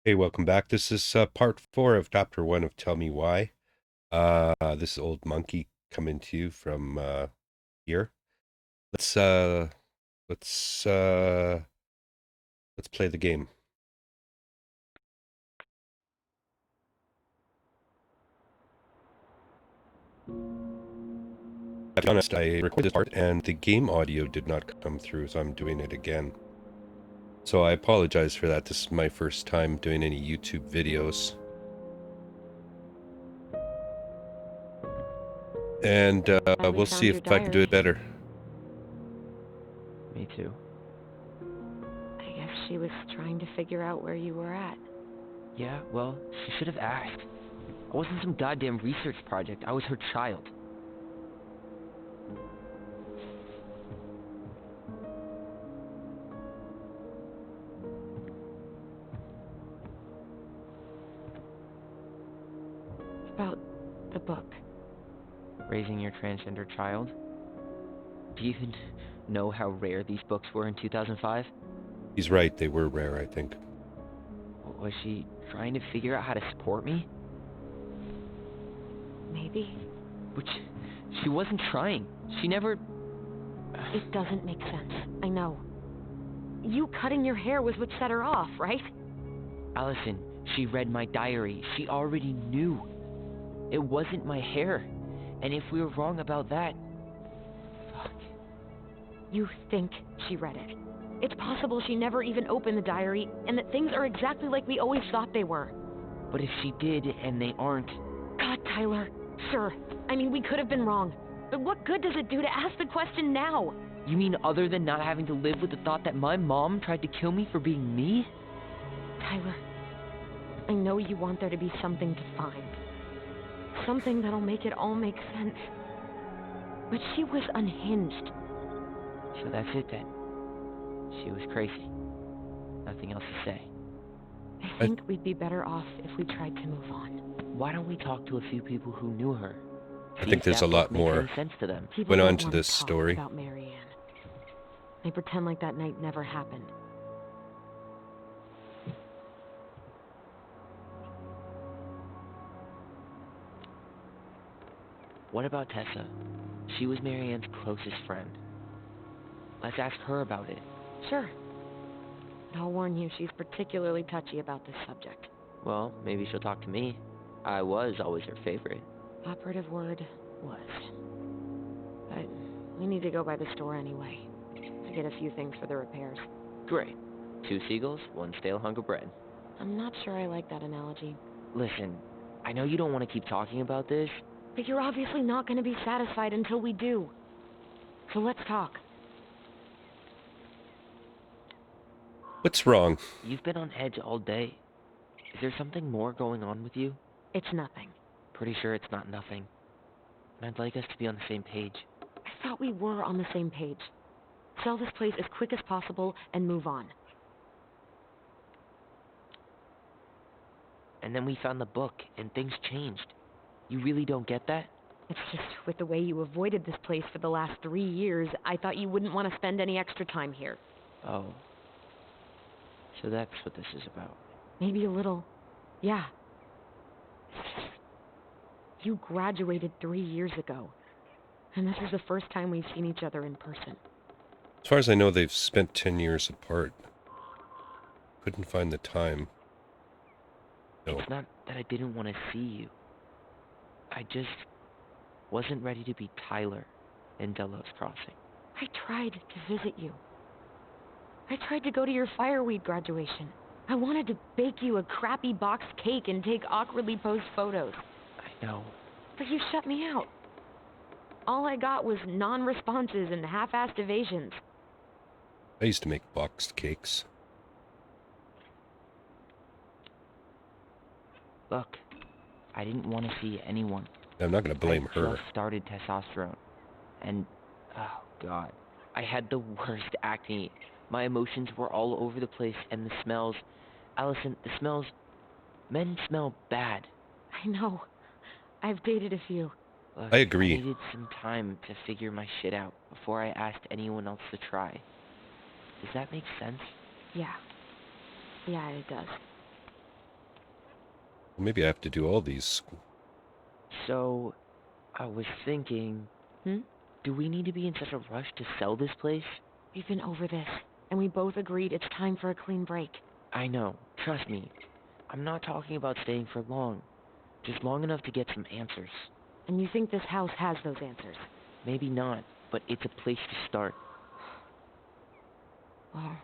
Hey, welcome back. This is part 4 of chapter 1 of Tell Me Why. This old monkey coming to you from here. Let's uh let's uh let's play the game. To be honest, I recorded this part and the game audio did not come through, so I'm doing it again. So I apologize for that. This is my first time doing any YouTube videos. And Finally we'll see found your if I can do it diary. better. Me too. I guess she was trying to figure out where you were at. Yeah, well, she should have asked. I wasn't some goddamn research project. I was her child. About the book. Raising your transgender child? Do you even know how rare these books were in 2005? He's right, they were rare, I think. Was she trying to figure out how to support me? Maybe. Which, she wasn't trying. She never... It doesn't make sense. I know. You cutting your hair was what set her off, right? Allison, she read my diary. She already knew. It wasn't my hair. And if we were wrong about that... Fuck. You think she read it. It's possible she never even opened the diary, and that things are exactly like we always thought they were. But if she did, and they aren't... God, Tyler. Sure. I mean, we could have been wrong. But what good does it do to ask the question now? You mean other than not having to live with the thought that my mom tried to kill me for being me? Tyler, I know you want there to be something to find. Something that'll make it all make sense. But she was unhinged. So that's it then. She was crazy. Nothing else to say. I think we'd be better off if we tried to move on. Why don't we talk to a few people who knew her? I See think if there's that a book lot makes more any sense to them. People went don't on to want this talk story. about Marianne. They pretend like that night never happened. What about Tessa? She was Marianne's closest friend. Let's ask her about it. Sure. But I'll warn you, she's particularly touchy about this subject. Well, maybe she'll talk to me. I was always her favorite. Operative word was. But we need to go by the store anyway. To get a few things for the repairs. Great. 2 seagulls, 1 stale hunk of bread. I'm not sure I like that analogy. Listen, I know you don't want to keep talking about this. But you're obviously not going to be satisfied until we do. So let's talk. What's wrong? You've been on edge all day. Is there something more going on with you? It's nothing. Pretty sure it's not nothing. And I'd like us to be on the same page. I thought we were on the same page. Sell this place as quick as possible and move on. And then we found the book, and things changed. You really don't get that? It's just with the way you avoided this place for the last 3 years, I thought you wouldn't want to spend any extra time here. Oh. So that's what this is about. Maybe a little. Yeah. You graduated 3 years ago. And this is the first time we've seen each other in person. As far as I know, they've spent 10 years apart. Couldn't find the time. No. It's not that I didn't want to see you. I just wasn't ready to be Tyler in Delos Crossing. I tried to visit you. I tried to go to your fireweed graduation. I wanted to bake you a crappy boxed cake and take awkwardly posed photos. I know. But you shut me out. All I got was non-responses and half-assed evasions. I used to make boxed cakes. Look, I didn't want to see anyone. I'm not going to blame I her. just started testosterone. And, oh god, I had the worst acne. My emotions were all over the place, and the smells... Allison, the smells... Men smell bad. I know. I've dated a few. Look, I agree. I needed some time to figure my shit out before I asked anyone else to try. Does that make sense? Yeah. Yeah, it does. Maybe I have to do all these. So, I was thinking, Hmm? do we need to be in such a rush to sell this place? We've been over this, and we both agreed it's time for a clean break. I know, trust me. I'm not talking about staying for long. Just long enough to get some answers. And you think this house has those answers? Maybe not, but it's a place to start. Well,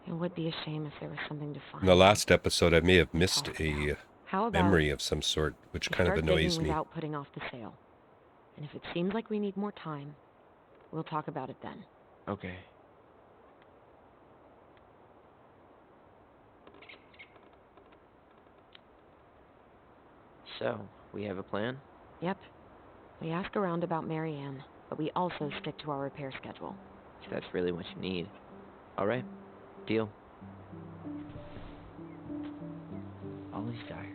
it would be a shame if there was something to find. In the last episode, I may have and missed toss it a out. How about memory of some sort, which we kind of start annoys digging me. without putting off the sale? And if it seems like we need more time, we'll talk about it then. Okay. So, we have a plan? Yep. We ask around about Mary Ann, but we also stick to our repair schedule. If that's really what you need. Alright. Deal. Ollie's Diary.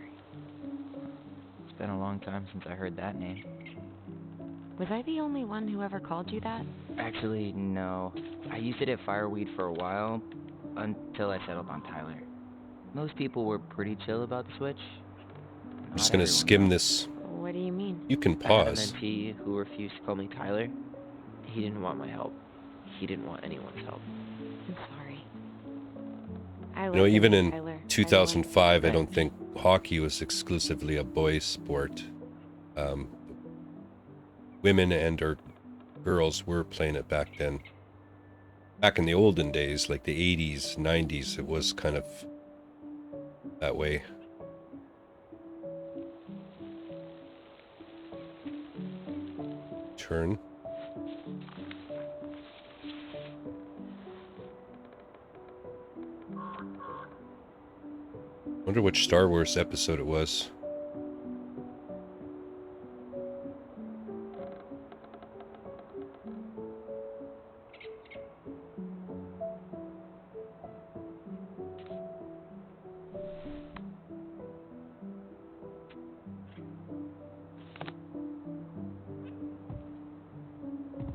It's been a long time since I heard that name. Was I the only one who ever called you that? Actually, no. I used it at Fireweed for a while, until I settled on Tyler. Most people were pretty chill about the switch. I'm just gonna skim this. What do you mean? You can I had a pause. mentee who refused to call me Tyler. He didn't want my help. He didn't want anyone's help. I'm sorry. I You know, like the even name in Tyler. 2005, I Right. don't think hockey was exclusively a boys' sport. Women and or girls were playing it back then. Back in the olden days, like the 80s, 90s, it was kind of that way. Turn. Wonder which Star Wars episode it was.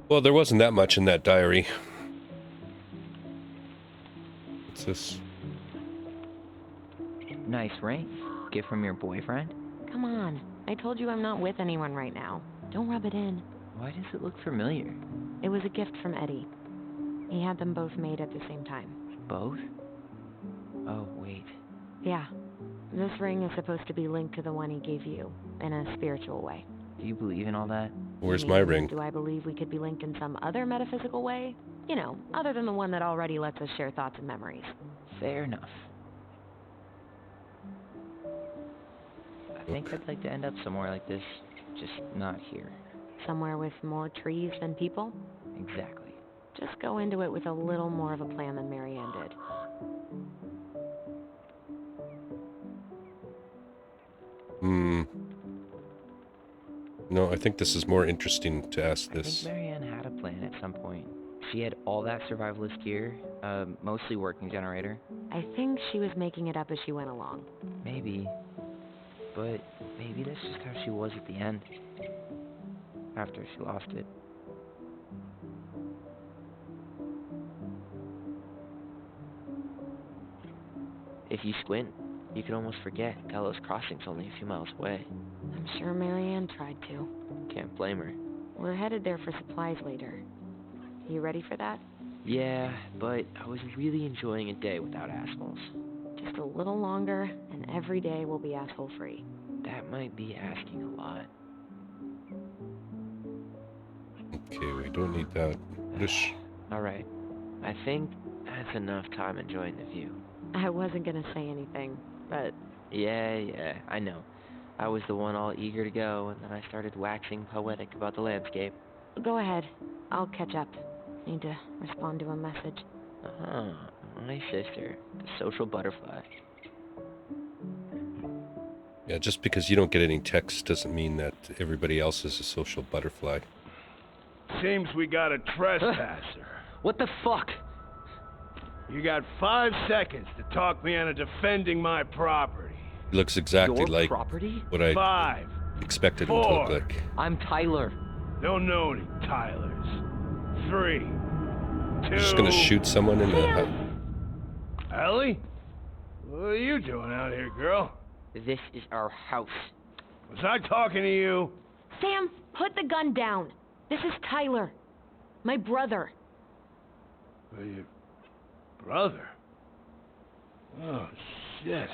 Well, there wasn't that much in that diary. What's this? Nice ring. Gift from your boyfriend? Come on. I told you I'm not with anyone right now. Don't rub it in. Why does it look familiar? It was a gift from Eddie. He had them both made at the same time. Both? Oh, wait. Yeah. This ring is supposed to be linked to the one he gave you, in a spiritual way. Do you believe in all that? Where's You my mean, ring? Do I believe we could be linked in some other metaphysical way? You know, other than the one that already lets us share thoughts and memories. Fair enough. I think I'd like to end up somewhere like this, just not here. Somewhere with more trees than people? Exactly. Just go into it with a little more of a plan than Marianne did. No, I think this is more interesting to ask I this. think Marianne had a plan at some point. She had all that survivalist gear, mostly working generator. I think she was making it up as she went along. Maybe. But maybe that's just how she was at the end. After she lost it. If you squint, you can almost forget Delos Crossing's only a few miles away. I'm sure Marianne tried to. Can't blame her. We're headed there for supplies later. You ready for that? Yeah, but I was really enjoying a day without assholes. Just a little longer, and every day will be asshole-free. That might be asking a lot. Okay, we don't need that. Alright. I think that's enough time enjoying the view. I wasn't gonna say anything, but Yeah, I know. I was the one all eager to go, and then I started waxing poetic about the landscape. go ahead. I'll catch up. Need to respond to a message. My sister, the social butterfly. Yeah, just because you don't get any text doesn't mean that everybody else is a social butterfly. Seems we got a trespasser. What the fuck? You got 5 seconds to talk me into defending my property. He looks exactly Your like property? what I 5. expected him to look 4. like. I'm Tyler. Don't know any Tylers. 3, 2. You're just gonna shoot someone in the... Ellie? What are you doing out here, girl? This is our house. Was I talking to you? Sam, put the gun down. This is Tyler. My brother. Your brother? Oh, shit.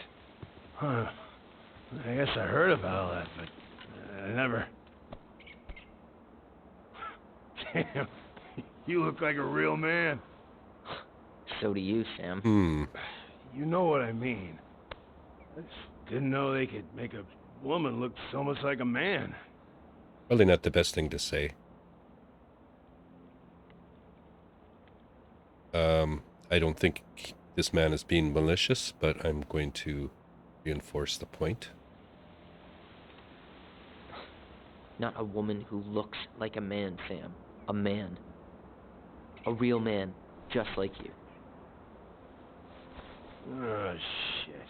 Huh. I guess I heard about all that, but I never... Damn, you look like a real man. So do you, Sam. You know what I mean. I just didn't know they could make a woman look so much like a man. Probably not the best thing to say. I don't think this man is being malicious, but I'm going to reinforce the point. Not a woman who looks like a man, Sam. A man. A real man, just like you. Oh, shit.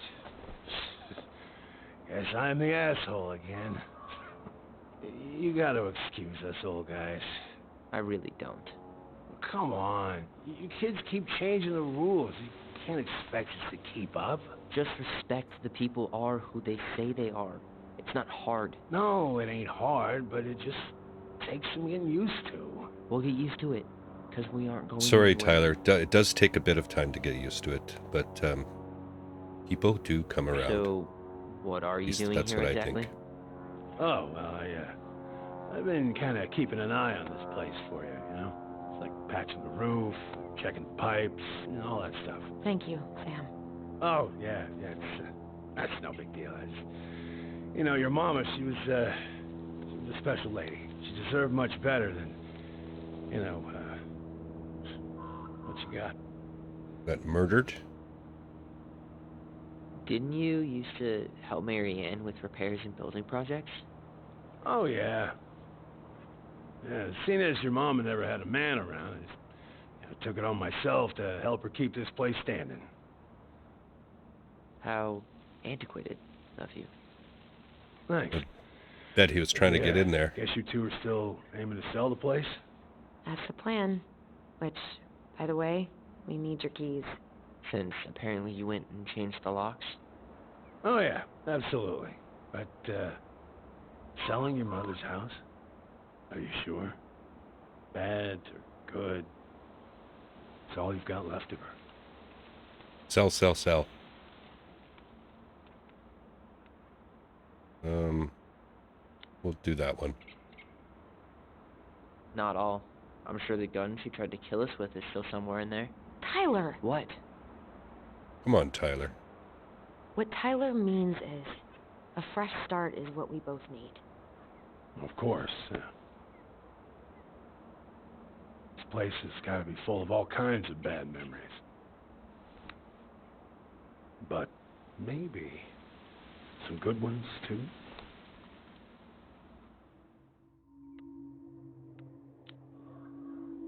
Guess I'm the asshole again. You gotta excuse us old guys. I really don't. Come on. You kids keep changing the rules. You can't expect us to keep up. Just respect the people are who they say they are. It's not hard. No, it ain't hard, but it just takes some getting used to. We'll get used to it, because we aren't going Sorry, anywhere. Tyler. It does take a bit of time to get used to it, but people do come around. So, what are you doing That's here what exactly? I think. Oh, well, I've been kind of keeping an eye on this place for you, you know? It's like patching the roof, checking pipes, and all that stuff. Thank you, Sam. Oh, yeah, that's no big deal. You know, your mama, she was a special lady. She deserved much better than, you know, what you got. Got murdered? Didn't you used to help Mary Ann with repairs and building projects? Oh, yeah. Yeah, seeing as your mama never had a man around, I took it on myself to help her keep this place standing. How antiquated of you. Thanks. Bet he was trying to get Yeah, in there. Guess you two are still aiming to sell the place? That's the plan. Which, by the way, we need your keys. Since apparently you went and changed the locks. Oh, yeah, absolutely. But, selling your mother's house? Are you sure? Bad or good? It's all you've got left of her. Sell, sell, sell. We'll do that one. Not all. I'm sure the gun she tried to kill us with is still somewhere in there. Tyler! What? Come on, Tyler. What Tyler means is, a fresh start is what we both need. Of course, yeah. This place has got to be full of all kinds of bad memories. But maybe some good ones, too?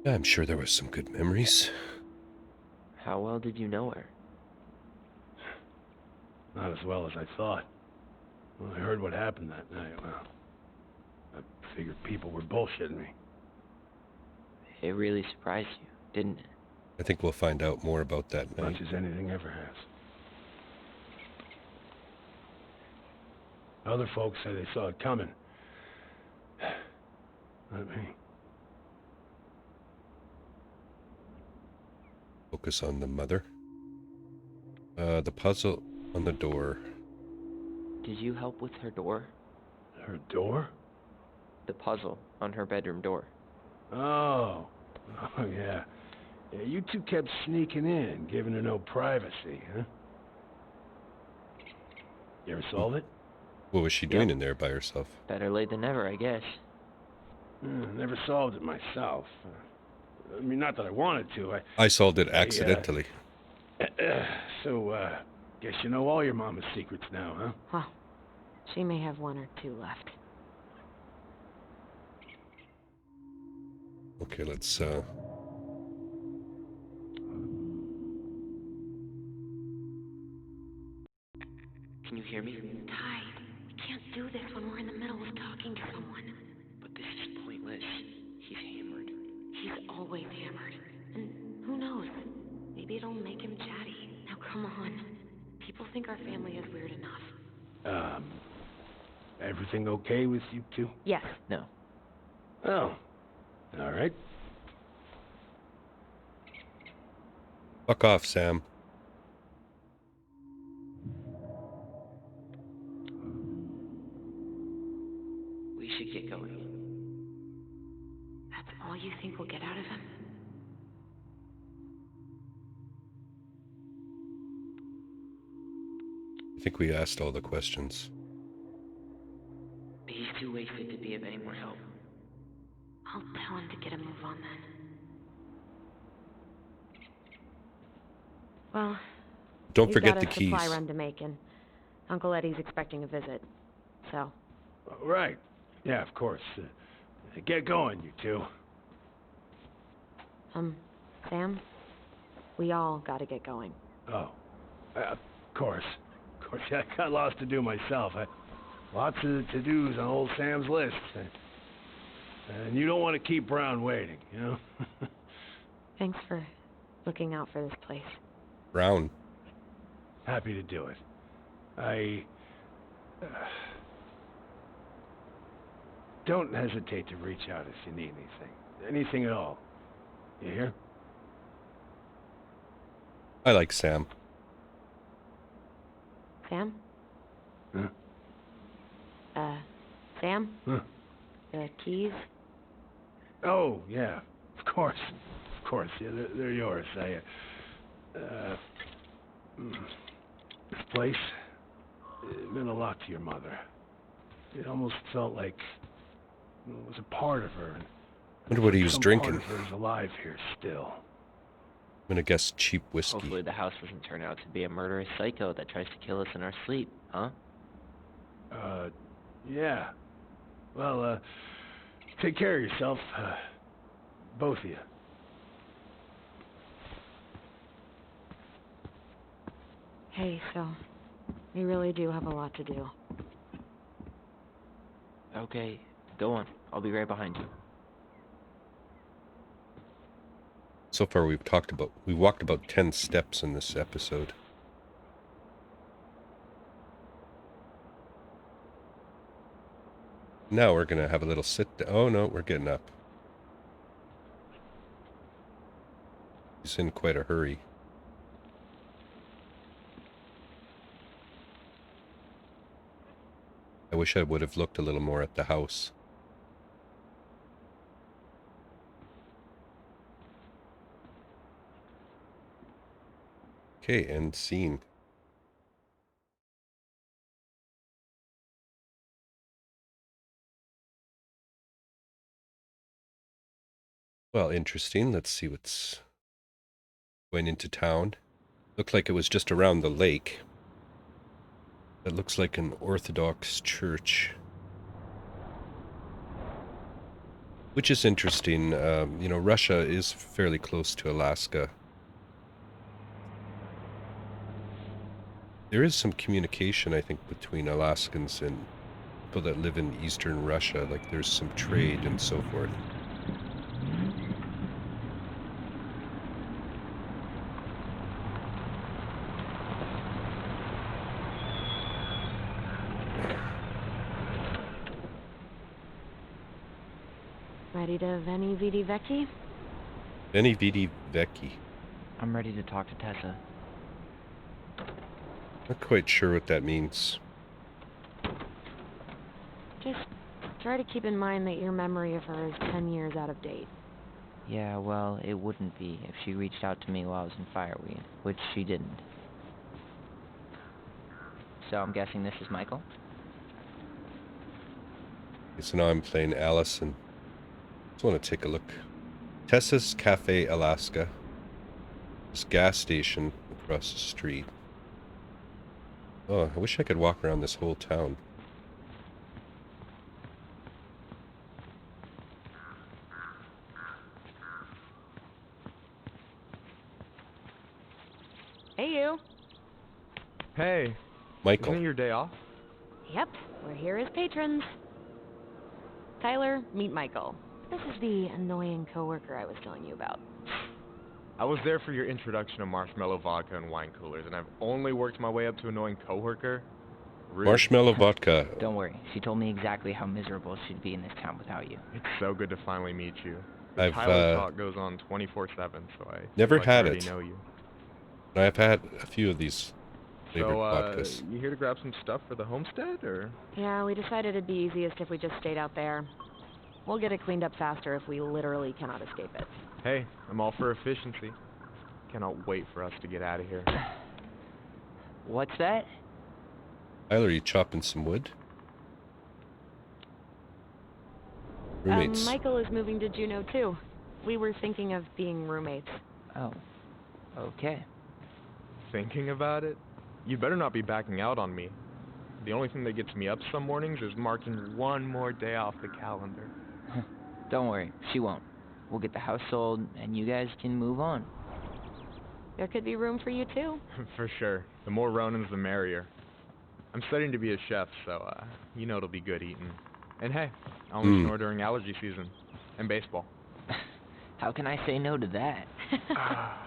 I'm sure there was some good memories. How well did you know her? Not as well as I thought. When I heard what happened that night, well, I figured people were bullshitting me. It really surprised you, didn't it? I think we'll find out more about that As much night. as anything ever has. Other folks say they saw it coming. Not me. Focus on the mother. The puzzle on the door. Did you help with her door? Her door? The puzzle on her bedroom door. Oh. Oh, yeah. Yeah, you two kept sneaking in, giving her no privacy, huh? You ever solve it? What was she doing Yep. in there by herself? Better late than never, I guess. Never solved it myself. I mean, not that I wanted to. I solved it accidentally. So, guess you know all your mama's secrets now, huh? Well, she may have one or two left. Okay, let's Can you hear me? Ty, we can't do this when we're in the middle of talking to someone. But this is pointless. He's hammered. He's always hammered. And who knows? Maybe it'll make him chatty. Now come on. People think our family is weird enough. Um, everything okay with you two? Yes. No. Oh, all right. Fuck off, Sam. We should get going. That's all you think we'll get out of him? I think we asked all the questions. He's too wasted to be of any more help. I'll tell him to get a move on then. Well, Don't we've forget got the a keys. supply run to make, and Uncle Eddie's expecting a visit. So, Right. Yeah, of course. Get going, you two. Sam, we all gotta get going. Oh, of course. Of course, I got lots to do myself. Lots of to-dos on old Sam's list. And you don't want to keep Brown waiting, you know? Thanks for looking out for this place. Brown. Happy to do it. Don't hesitate to reach out if you need anything. Anything at all. You hear? I like Sam. Sam? Huh? Sam? Huh? The keys? Oh, yeah. Of course. Of course. Yeah, they're yours. This place, it meant a lot to your mother. It almost felt like it was a part of her. And Wonder what he was some drinking. part of her is alive here still. I'm gonna guess cheap whiskey. Hopefully the house doesn't turn out to be a murderous psycho that tries to kill us in our sleep, huh? Yeah. Well, take care of yourself. Both of you. Hey, so, we really do have a lot to do. Okay, go on. I'll be right behind you. So far we walked about 10 steps in this episode. Now we're gonna have a little sit down. Oh no, we're getting up. He's in quite a hurry. I wish I would have looked a little more at the house. Okay, end scene. Well, interesting. Let's see what's going into town. Looked like it was just around the lake. It looks like an Orthodox church. Which is interesting. You know, Russia is fairly close to Alaska. There is some communication, I think, between Alaskans and people that live in eastern Russia. Like there's some trade and so forth. Ready to Veni Vidi Vici? Veni Vidi Vici. I'm ready to talk to Tessa. Not quite sure what that means. Just try to keep in mind that your memory of her is 10 years out of date. Yeah, well, it wouldn't be if she reached out to me while I was in Fireweed, which she didn't. So I'm guessing this is Michael? Okay, so now I'm playing Alice and just want to take a look. Tessa's Cafe, Alaska. This gas station across the street. Oh, I wish I could walk around this whole town. Hey, you. Hey, Michael. isn't it your day off? Yep, we're here as patrons. Tyler, meet Michael. This is the annoying coworker I was telling you about. I was there for your introduction to marshmallow vodka and wine coolers, and I've only worked my way up to annoying coworker. Rude. Marshmallow vodka. Don't worry, she told me exactly how miserable she'd be in this town without you. It's so good to finally meet you. The I've Tyler talk goes on 24/7, so I never feel like I had already it. know you. I've had a few of these flavored So, vodkas. you here to grab some stuff for the homestead, or? Yeah, we decided it'd be easiest if we just stayed out there. We'll get it cleaned up faster if we literally cannot escape it. Hey, I'm all for efficiency. Cannot wait for us to get out of here. What's that? Tyler, you chopping some wood? Roommates. Michael is moving to Juneau too. We were thinking of being roommates. Oh, okay. Thinking about it? You better not be backing out on me. The only thing that gets me up some mornings is marking one more day off the calendar. Don't worry, she won't. We'll get the house sold, and you guys can move on. There could be room for you too. For sure. The more Ronins, the merrier. I'm studying to be a chef, so, you know it'll be good eating. And hey, I only snore during allergy season. And baseball. How can I say no to that?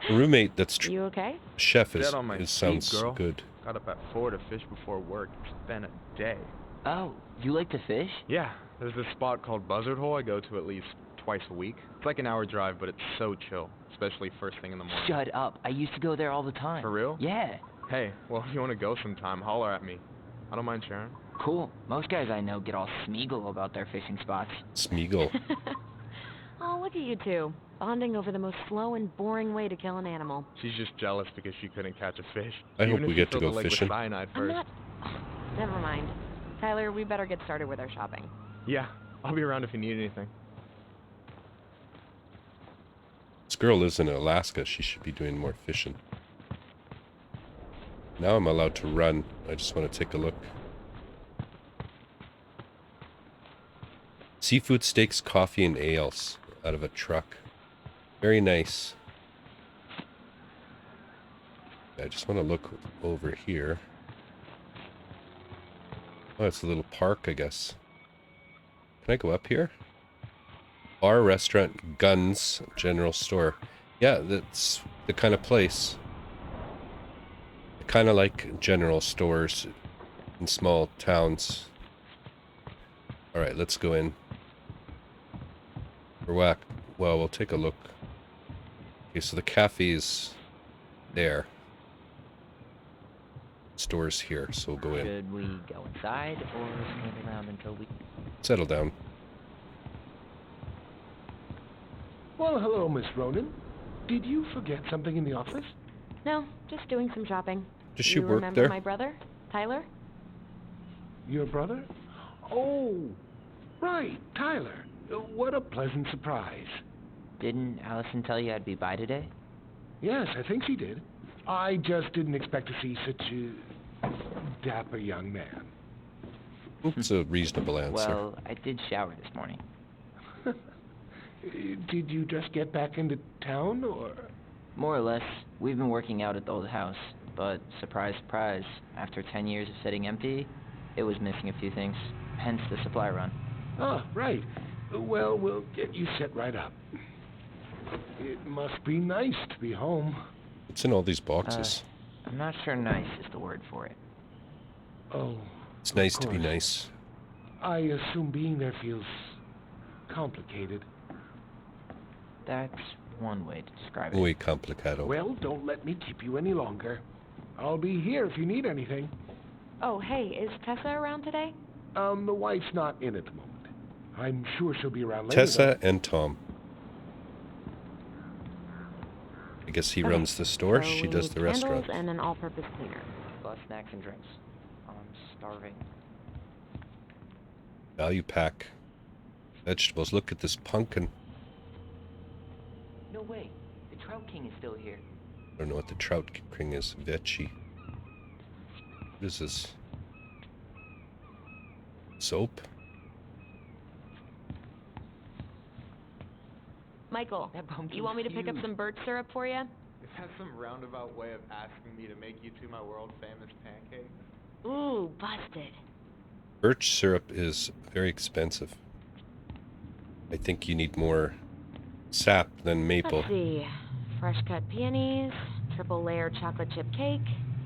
A roommate that's You okay? chef Dead on my feet, sounds girl. good. Got up at 4 to fish before work. It's been a day. Oh, you like to fish? Yeah, there's this spot called Buzzard Hole I go to at least twice a week. It's like an hour drive, but it's so chill, especially first thing in the morning. Shut up. I used to go there all the time. For real? Yeah. Hey, well, if you want to go sometime, holler at me. I don't mind sharing. Cool. Most guys I know get all Smeagol about their fishing spots. Smeagol. Oh, look at you two, bonding over the most slow and boring way to kill an animal. She's just jealous because she couldn't catch a fish. I hope Even we if she get to filled go the lake with fishing. cyanide I'm first. not... Never mind. Tyler, we better get started with our shopping. Yeah, I'll be around if you need anything. This girl lives in Alaska. She should be doing more fishing. Now I'm allowed to run. I just want to take a look. Seafood steaks, coffee, and ales out of a truck. Very nice. I just want to look over here. Oh, it's a little park, I guess. Can I go up here? Bar, restaurant, guns, general store. Yeah, that's the kind of place. I kind of like general stores in small towns. Alright, let's go in. Or whack. Well, we'll take a look. Okay, so the cafe's there. Store's here, so we'll go in. Should we go inside or stand around until we... Settle down. Well, hello, Miss Ronan. Did you forget something in the office? No, just doing some shopping. Does she You work remember there? my brother, Tyler? Your brother? Oh, right, Tyler. What a pleasant surprise. Didn't Allison tell you I'd be by today? Yes, I think she did. I just didn't expect to see such a dapper young man. It's a reasonable answer. Well, I did shower this morning. Did you just get back into town, or...? More or less. We've been working out at the old house, but surprise, surprise, after 10 years of sitting empty, it was missing a few things, hence the supply run. Ah, right. Well, we'll get you set right up. It must be nice to be home. What's in all these boxes? I'm not sure nice is the word for it. Oh, It's nice of to be course. nice. I assume being there feels complicated. That's one way to describe it. Muy complicado. Well, don't let me keep you any longer. I'll be here if you need anything. Oh, hey, is Tessa around today? The wife's not in at the moment. I'm sure she'll be around later. Tessa and Tom. I guess he Okay, runs the store, so she we does need the restaurant. candles and an all-purpose cleaner. Plus snacks and drinks. I'm starving. Value pack. Vegetables. Look at this pumpkin. No way. The Trout King is still here. I don't know what the trout king is. Veggie. What is this? Soap? Michael, That pumpkin's you want me to pick up huge. some birch syrup for you? Is that some roundabout way of asking me to make you two my world famous pancakes? Ooh, busted. Birch syrup is very expensive. I think you need more sap than maple. Let's see. Fresh cut peonies, triple layer chocolate chip cake,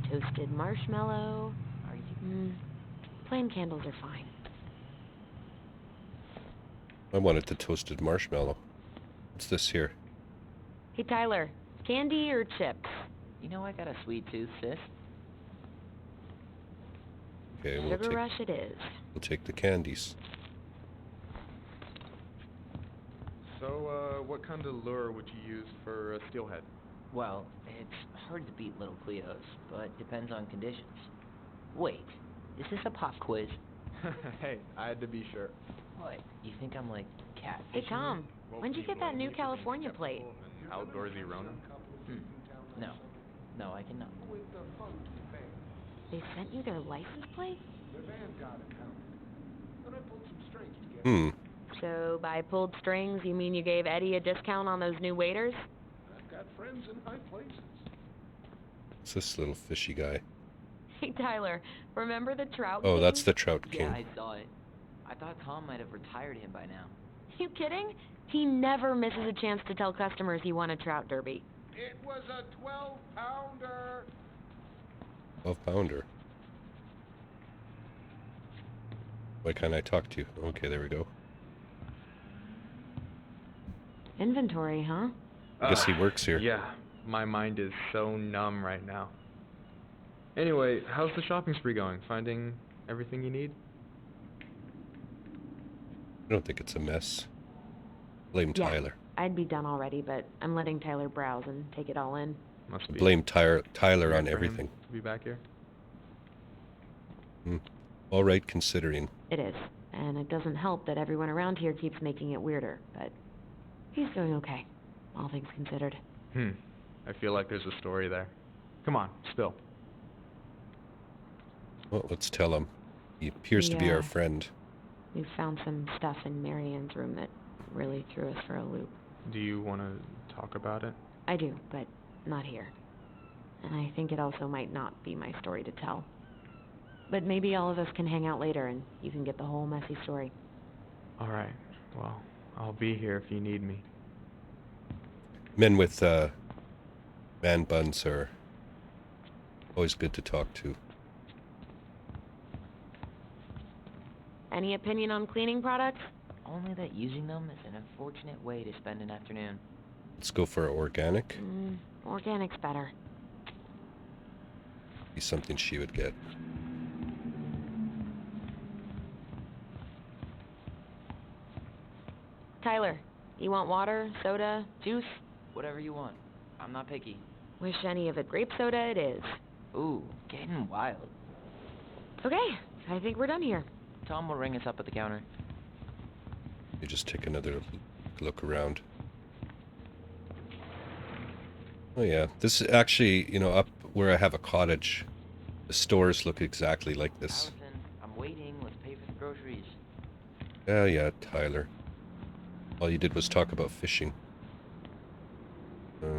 toasted marshmallow. Are you... Flame candles are fine. I wanted the toasted marshmallow. What's this here? Hey, Tyler, candy or chips? You know I got a sweet tooth, sis. Okay, Sugar Rush it is. we'll take the candies. So, what kind of lure would you use for steelhead? Well, it's hard to beat little Cleo's, but depends on conditions. Wait, is this a pop quiz? Hey, I had to be sure. What, you think I'm like catfishing Hey, Tom, when'd you get that new California plate? Outdoorsy Ronin? No. No, I cannot. They sent you their license plate? Hmm. So by pulled strings, you mean you gave Eddie a discount on those new waiters? I've got friends in high places. What's this little fishy guy? Hey, Tyler, remember the trout Oh, king? that's the Trout Yeah, King. I saw it. I thought Tom might have retired him by now. You kidding? He never misses a chance to tell customers he won a trout derby. It was a 12-pounder. 12-pounder. Why can't I talk to you? Okay, there we go. Inventory, huh? I guess he works here. Yeah, my mind is so numb right now. Anyway, how's the shopping spree going? Finding everything you need? I don't think it's a mess. Blame Yeah. Tyler. I'd be done already, but I'm letting Tyler browse and take it all in. Must be Blame Tyler weird on for him everything. to be back here. All right, considering. It is, and it doesn't help that everyone around here keeps making it weirder, but he's doing okay, all things considered. I feel like there's a story there. Come on, spill. Well, let's tell him. He appears to be our Yeah. friend. We found some stuff in Marianne's room that really threw us for a loop. Do you want to talk about it? I do, but not here. And I think it also might not be my story to tell. But maybe all of us can hang out later and you can get the whole messy story. Alright, well, I'll be here if you need me. Men with man buns are always good to talk to. Any opinion on cleaning products? Only that using them is an unfortunate way to spend an afternoon. Let's go for organic. Organic's better. Be something she would get. Tyler, you want water, soda, juice? Whatever you want. I'm not picky. Wish any of it grape soda it is. Ooh, getting wild. Okay, I think we're done here. Tom will ring us up at the counter. You just take another look around. Oh yeah, this is actually, up where I have a cottage. The stores look exactly like this. Allison, I'm waiting. Let's pay for the groceries. Yeah, Tyler. All you did was talk about fishing. What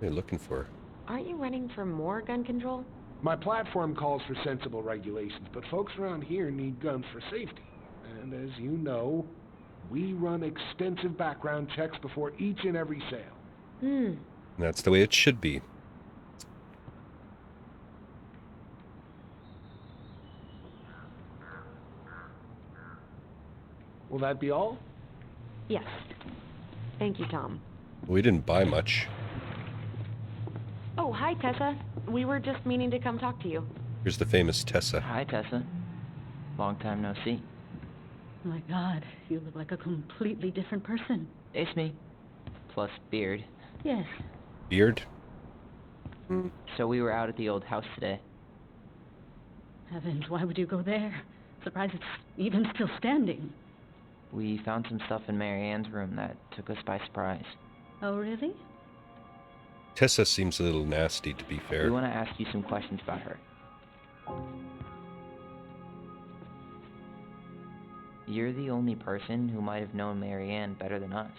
are you looking for? Aren't you running for more gun control? My platform calls for sensible regulations, but folks around here need guns for safety. And as you know, we run extensive background checks before each and every sale. And that's the way it should be. Will that be all? Yes. Thank you, Tom. We didn't buy much. Oh, hi, Tessa. We were just meaning to come talk to you. Here's the famous Tessa. Hi, Tessa. Long time no see. My God, you look like a completely different person. It's me. Plus beard. Yes. Beard? So we were out at the old house today. Heavens, why would you go there? Surprised it's even still standing. We found some stuff in Marianne's room that took us by surprise. Oh, really? Tessa seems a little nasty, to be We fair. want to ask you some questions about her. You're the only person who might have known Marianne better than us.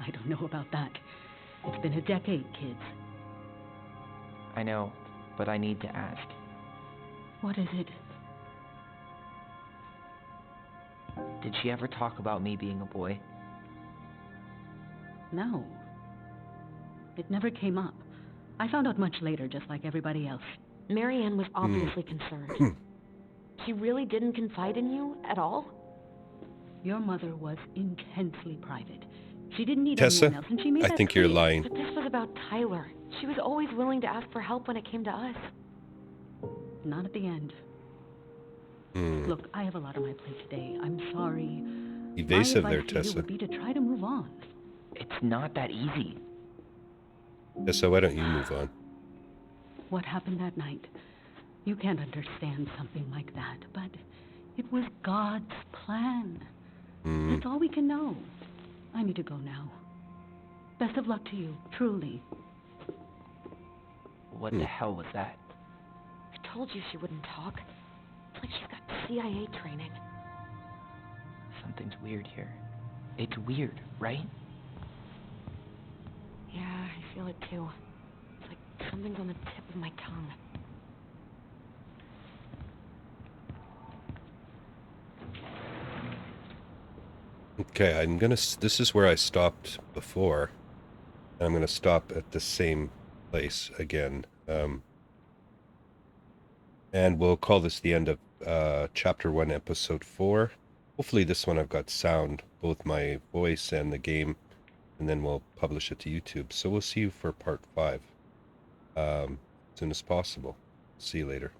I don't know about that. It's been a decade, kids. I know, but I need to ask. What is it? Did she ever talk about me being a boy? No. It never came up. I found out much later, just like everybody else. Marianne was obviously concerned. She really didn't confide in you at all? Your mother was intensely private. She didn't need Tessa, anyone else, and she made I that think clear. you're lying. But this was about Tyler. She was always willing to ask for help when it came to us. Not at the end. Hmm. Look, I have a lot on my plate today. I'm sorry. Evasive my there, advice to you Tessa. would be to try to move on. It's not that easy. Tessa, why don't you move on? What happened that night? You can't understand something like that, but it was God's plan. Hmm. That's all we can know. I need to go now. Best of luck to you, truly. What the hell was that? I told you she wouldn't talk. It's like she's got CIA training. Something's weird here. It's weird, right? Yeah, I feel it too. It's like something's on the tip of my tongue. Okay, I'm gonna. This is where I stopped before. I'm gonna stop at the same place again. And we'll call this the end of Chapter 1, Episode 4. Hopefully this one I've got sound, both my voice and the game, and then we'll publish it to YouTube. So we'll see you for Part 5 as soon as possible. See you later.